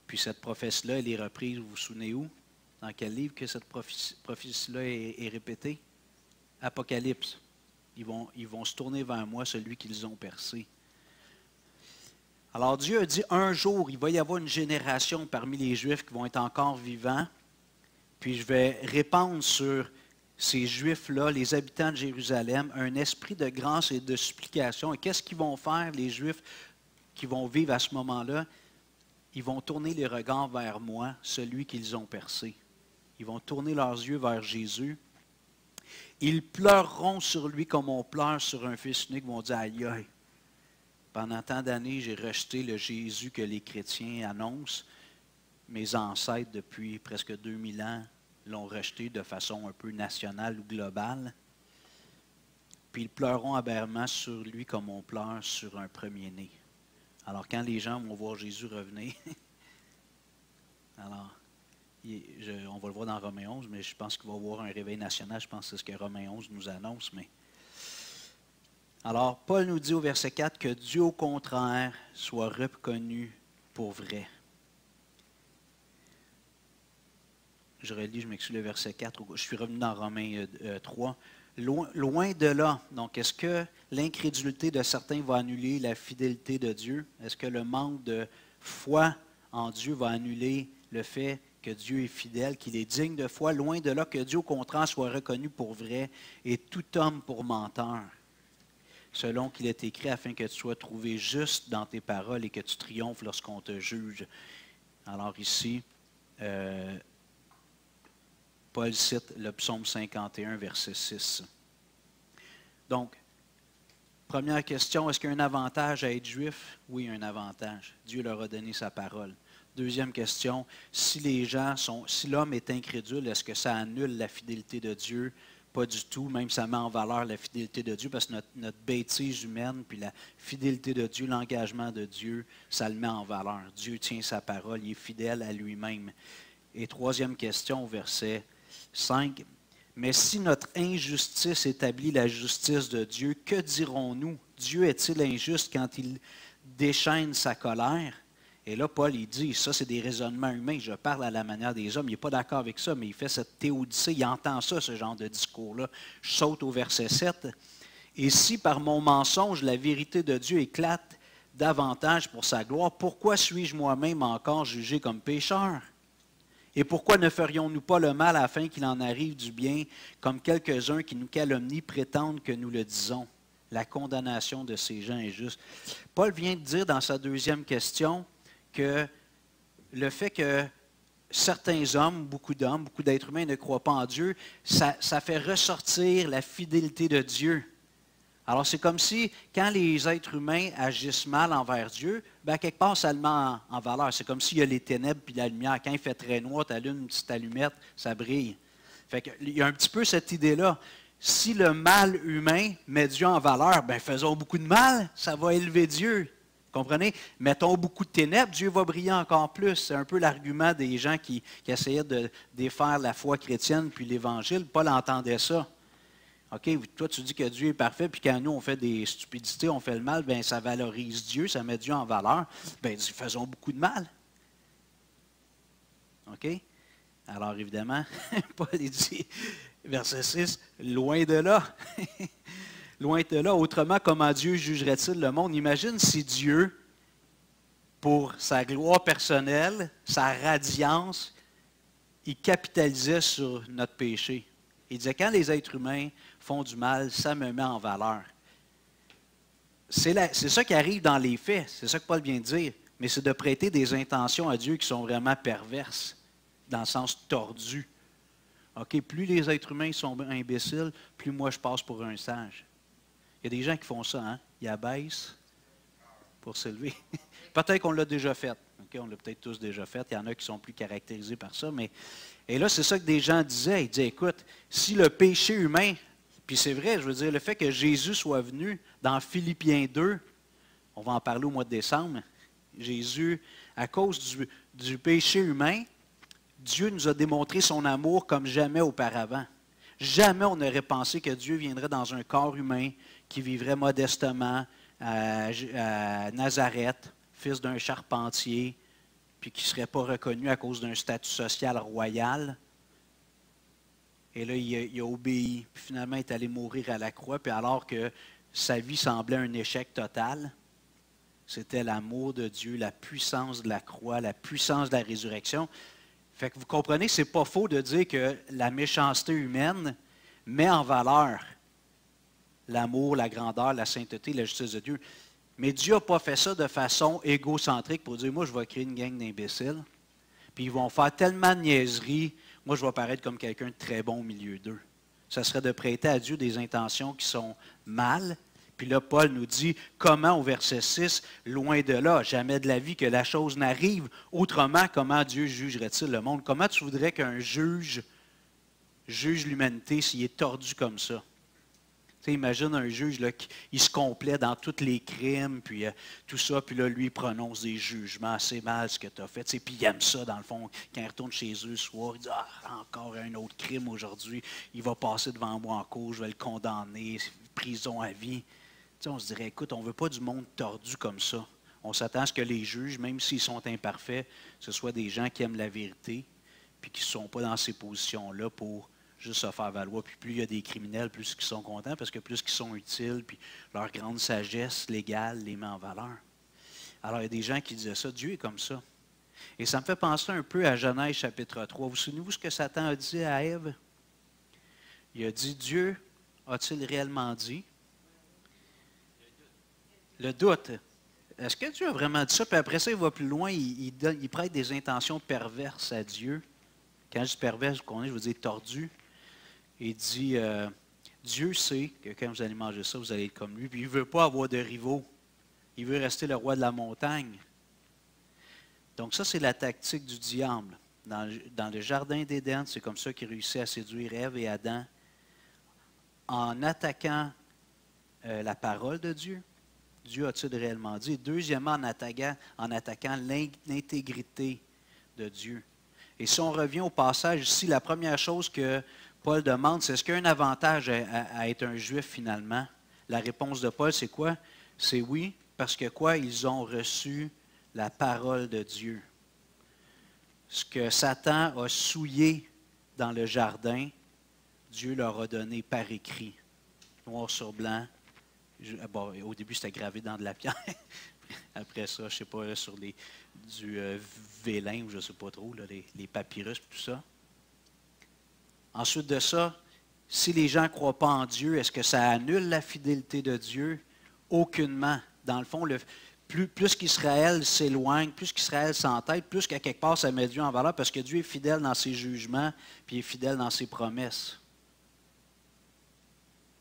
Puis cette prophétie-là, elle est reprise, vous vous souvenez où? Dans quel livre que cette prophétie-là est répétée? Apocalypse. Ils vont se tourner vers moi, celui qu'ils ont percé. Alors Dieu a dit, un jour, il va y avoir une génération parmi les Juifs qui vont être encore vivants, puis je vais répandre sur ces Juifs-là, les habitants de Jérusalem, un esprit de grâce et de supplication. Et qu'est-ce qu'ils vont faire, les Juifs qui vont vivre à ce moment-là? Ils vont tourner les regards vers moi, celui qu'ils ont percé. Ils vont tourner leurs yeux vers Jésus. Ils pleureront sur lui comme on pleure sur un fils unique. Ils vont dire, aïe, aïe. Pendant tant d'années, j'ai rejeté le Jésus que les chrétiens annoncent. Mes ancêtres, depuis presque 2000 ans, l'ont rejeté de façon un peu nationale ou globale. Puis ils pleureront amèrement sur lui comme on pleure sur un premier-né. Alors, quand les gens vont voir Jésus revenir, alors, on va le voir dans Romains 11, mais je pense qu'il va y avoir un réveil national. Je pense que c'est ce que Romains 11 nous annonce. Alors, Paul nous dit au verset 4 que Dieu, au contraire, soit reconnu pour vrai. Je relis, je m'excuse le verset 4. Je suis revenu dans Romains 3. Loin de là. Donc, est-ce que l'incrédulité de certains va annuler la fidélité de Dieu? Est-ce que le manque de foi en Dieu va annuler le fait que Dieu est fidèle, qu'il est digne de foi? Loin de là, que Dieu, au contraire, soit reconnu pour vrai et tout homme pour menteur, selon qu'il est écrit, afin que tu sois trouvé juste dans tes paroles et que tu triomphes lorsqu'on te juge. Alors ici, Paul cite le psaume 51, verset 6. Donc, première question, est-ce qu'il y a un avantage à être juif? Oui, il y a un avantage. Dieu leur a donné sa parole. Deuxième question, si l'homme est incrédule, est-ce que ça annule la fidélité de Dieu? Pas du tout, même ça met en valeur la fidélité de Dieu, parce que notre bêtise humaine, puis la fidélité de Dieu, l'engagement de Dieu, ça le met en valeur. Dieu tient sa parole, il est fidèle à lui-même. Et troisième question, verset 5. Mais si notre injustice établit la justice de Dieu, que dirons-nous? Dieu est-il injuste quand il déchaîne sa colère? Et là, Paul, il dit, ça, c'est des raisonnements humains. Je parle à la manière des hommes. Il n'est pas d'accord avec ça, mais il fait cette théodicée. Il entend ça, ce genre de discours-là. Je saute au verset 7. Et si par mon mensonge, la vérité de Dieu éclate davantage pour sa gloire, pourquoi suis-je moi-même encore jugé comme pécheur? Et pourquoi ne ferions-nous pas le mal afin qu'il en arrive du bien, comme quelques-uns qui nous calomnient prétendent que nous le disons? La condamnation de ces gens est juste. Paul vient de dire dans sa deuxième question que le fait que certains hommes, beaucoup d'êtres humains ne croient pas en Dieu, ça fait ressortir la fidélité de Dieu. Alors c'est comme si, quand les êtres humains agissent mal envers Dieu, bien, quelque part, ça le met en valeur. C'est comme s'il y a les ténèbres puis la lumière. Quand il fait très noir, tu allumes une petite allumette, ça brille. Fait que, il y a un petit peu cette idée-là. Si le mal humain met Dieu en valeur, bien, faisons beaucoup de mal, ça va élever Dieu. Comprenez? Mettons beaucoup de ténèbres, Dieu va briller encore plus. C'est un peu l'argument des gens qui essayaient de défaire la foi chrétienne puis l'Évangile. Paul entendait ça. OK, toi, tu dis que Dieu est parfait, puis quand nous, on fait des stupidités, on fait le mal, bien, ça valorise Dieu, ça met Dieu en valeur. Bien, faisons beaucoup de mal. OK? Alors, évidemment, Paul dit, verset 6, loin de là. Loin de là. Autrement, comment Dieu jugerait-il le monde? Imagine si Dieu, pour sa gloire personnelle, sa radiance, il capitalisait sur notre péché. Il disait, quand les êtres humains font du mal, ça me met en valeur. C'est ça qui arrive dans les faits, c'est ça que Paul vient de dire, mais c'est de prêter des intentions à Dieu qui sont vraiment perverses, dans le sens tordu. OK, plus les êtres humains sont imbéciles, plus moi je passe pour un sage. Il y a des gens qui font ça, hein? Ils abaissent pour s'élever. Peut-être qu'on l'a déjà fait. Okay? On l'a peut-être tous déjà fait. Il y en a qui sont plus caractérisés par ça. Et là, c'est ça que des gens disaient. Ils disaient, écoute, si le péché humain, puis c'est vrai, je veux dire, le fait que Jésus soit venu dans Philippiens 2, on va en parler au mois de décembre, Jésus, à cause du péché humain, Dieu nous a démontré son amour comme jamais auparavant. Jamais on n'aurait pensé que Dieu viendrait dans un corps humain qui vivrait modestement à Nazareth, fils d'un charpentier, puis qui ne serait pas reconnu à cause d'un statut social royal. Et là, il a obéi, puis finalement, il est allé mourir à la croix, puis alors que sa vie semblait un échec total, c'était l'amour de Dieu, la puissance de la croix, la puissance de la résurrection. Fait que vous comprenez, c'est pas faux de dire que la méchanceté humaine met en valeur l'amour, la grandeur, la sainteté, la justice de Dieu. Mais Dieu n'a pas fait ça de façon égocentrique pour dire, moi, je vais créer une gang d'imbéciles, puis ils vont faire tellement de niaiseries, moi, je vais paraître comme quelqu'un de très bon au milieu d'eux. Ça serait de prêter à Dieu des intentions qui sont mal. Puis là, Paul nous dit, comment, au verset 6, loin de là, jamais de la vie que la chose n'arrive. Autrement, comment Dieu jugerait-il le monde? Comment tu voudrais qu'un juge juge l'humanité s'il est tordu comme ça? Tu sais, imagine un juge là, qui se complaît dans tous les crimes, puis tout ça, puis là, lui, il prononce des jugements, c'est mal ce que tu as fait. Tu sais, puis il aime ça, dans le fond, quand il retourne chez eux le soir, il dit, ah, encore un autre crime aujourd'hui, il va passer devant moi en cour, je vais le condamner, prison à vie. Tu sais, on se dirait, écoute, on ne veut pas du monde tordu comme ça. On s'attend à ce que les juges, même s'ils sont imparfaits, ce soient des gens qui aiment la vérité, puis qui ne sont pas dans ces positions-là pour juste se faire valoir. Puis plus il y a des criminels, plus ils sont contents, parce que plus ils sont utiles, puis leur grande sagesse légale les met en valeur. Alors, il y a des gens qui disaient ça. Dieu est comme ça. Et ça me fait penser un peu à Genèse chapitre 3. Vous souvenez-vous ce que Satan a dit à Ève? Il a dit, Dieu a-t-il réellement dit? Le doute. Est-ce que Dieu a vraiment dit ça? Puis après ça, il va plus loin, il prête des intentions perverses à Dieu. Quand je dis perverse, je veux dire tordu. Il dit, Dieu sait que quand vous allez manger ça, vous allez être comme lui. Puis il ne veut pas avoir de rivaux. Il veut rester le roi de la montagne. Donc ça, c'est la tactique du diable. Dans le jardin d'Éden, c'est comme ça qu'il réussit à séduire Ève et Adam en attaquant la parole de Dieu. Dieu a-t-il réellement dit? Deuxièmement, en attaquant l'intégrité de Dieu. Et si on revient au passage ici, la première chose que Paul demande, c'est est-ce qu'il y a un avantage à être un juif finalement? La réponse de Paul, c'est quoi? C'est oui, parce que quoi? Ils ont reçu la parole de Dieu. Ce que Satan a souillé dans le jardin, Dieu leur a donné par écrit, noir sur blanc. Bon, au début, c'était gravé dans de la pierre. Après ça, je ne sais pas, sur du vélin ou je ne sais pas trop, là, les papyrus, tout ça. Ensuite de ça, si les gens ne croient pas en Dieu, est-ce que ça annule la fidélité de Dieu? Aucunement. Dans le fond, plus qu'Israël s'éloigne, plus qu'Israël s'entête, plus qu'à quelque part ça met Dieu en valeur, parce que Dieu est fidèle dans ses jugements, puis il est fidèle dans ses promesses.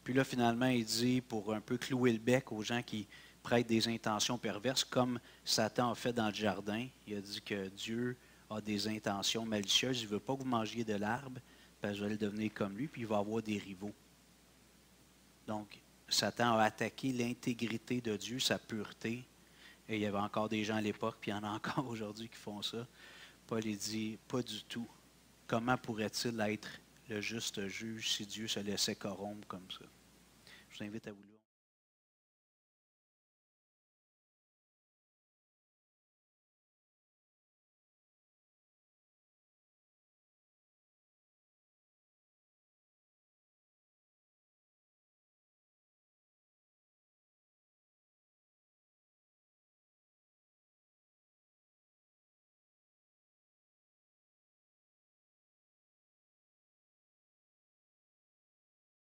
Puis là, finalement, il dit, pour un peu clouer le bec aux gens qui prêtent des intentions perverses, comme Satan a fait dans le jardin, il a dit que Dieu a des intentions malicieuses, il ne veut pas que vous mangiez de l'arbre, parce que vous allez devenir comme lui, puis il va avoir des rivaux. Donc, Satan a attaqué l'intégrité de Dieu, sa pureté, et il y avait encore des gens à l'époque, puis il y en a encore aujourd'hui qui font ça. Paul dit, pas du tout. Comment pourrait-il être le juste juge si Dieu se laissait corrompre comme ça? Je vous invite à vous lire.